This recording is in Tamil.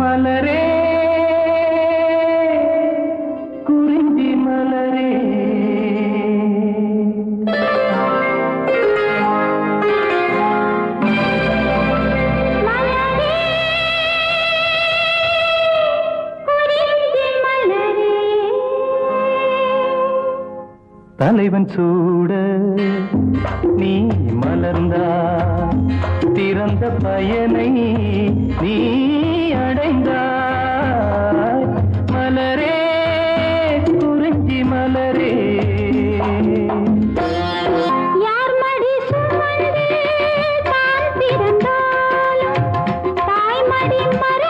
மலரே குறிஞ்சி மலரே தலைவன் சூட நீ மலர்ந்தா திறந்த பயனை நீ அடைந்தாய் மலரே குறிஞ்சி மலரே யார் மடி சுமந்து தான் பிறந்தாலும் தாய்மடி மற